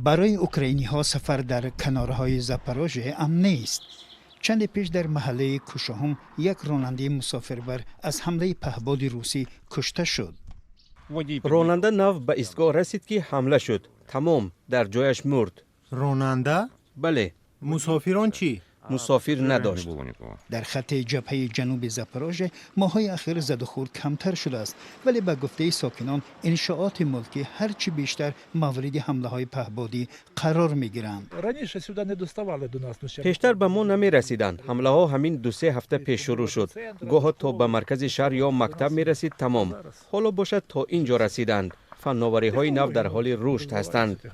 برای اوکراینی ها سفر در کنارهای زاپاروژه امن نیست. چند پیش در محله کوشاهم یک راننده مسافربر از حمله پهپاد روسی کشته شد. راننده نو به ایستگاه رسید که حمله شد. تمام در جایش مرد. راننده؟ بله. مسافران چی؟ مسافر نداشت. در خط جبهه جنوب زاپاروژه ماهای اخیر زد و خورد کمتر شده است، ولی به گفته ساکنان انشاءات ملکی هرچی بیشتر مورد حمله های پهپادی قرار می گیرند. پیشتر به ما نمی رسیدند. حمله ها همین 2-3 هفته پیش شروع شد. گاه تا به مرکز شهر یا مکتب می رسید تمام. حالا باشد تا اینجا رسیدند. فناوری های نو در حال رشد هستند.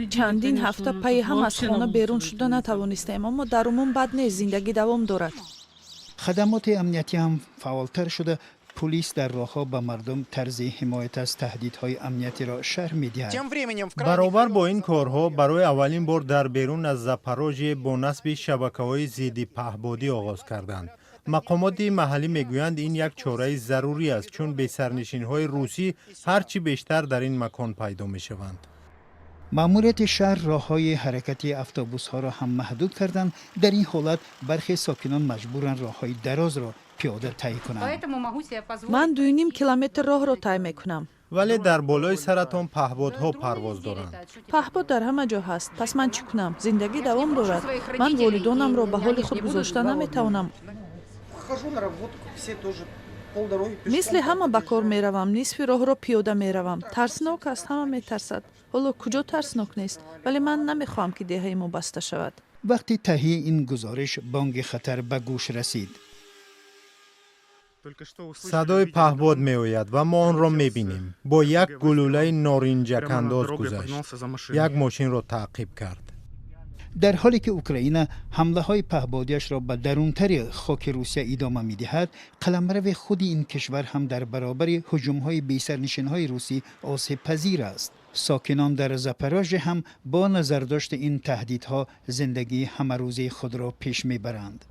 چندین هفته پی هم از خانه بیرون شده نتوانستیم، اما در عموم بد نیست، زندگی دوام دارد. خدمات امنیتی هم فعالتر شده. پلیس در راهها به مردم طرز حمایت از تهدیدهای امنیتی را شرح می‌دهد. برابر با این کارها برای اولین بار در بیرون از زاپاروژه با نصب شبکه‌های ضد پهپادی آغاز کردند. مقامات محلی میگویند این یک چاره ضروری است، چون به سرنشین‌های روسی هرچی بیشتر در این مکان پیدا می‌شوند. ماموریت شهر راههای حرکتی اتوبوس‌ها را هم محدود کردند. در این حالت برخی ساکنان مجبورند راههای دراز را پیاده طی کنند. من 2.5 کیلومتر راه را طی میکنم. ولی در بالای سرتان پهپادها پرواز دارند. پهپاد در همه جا هست، پس من چی کنم؟ زندگی دوام دارد. من والدانم را به حال خود گذاشته نمیتوانم. مثل همه به کار میروم، نصف راه را پیاده میروم. ترسناک است، همه میترسد. حالا کجا ترسناک نیست؟ ولی من نمیخوام که دهه ما بسته شود. وقتی تهیه این گزارش بانگ خطر به گوش رسید. صدای پهپاد میآید و ما آن را میبینیم. با یک گلوله نارنجک انداز گذشت. یک ماشین را تعقیب کرد. در حالی که اوکراین حمله های پهپادیش را به درونتر خاک روسیه ادامه می‌دهد، قلمرو خود این کشور هم در برابر هجوم های بی سرنشین های روسی آسیب پذیر است. ساکنان در زاپاروژه هم با نظرداشت این تهدیدها زندگی همه روزی خود را پیش میبرند.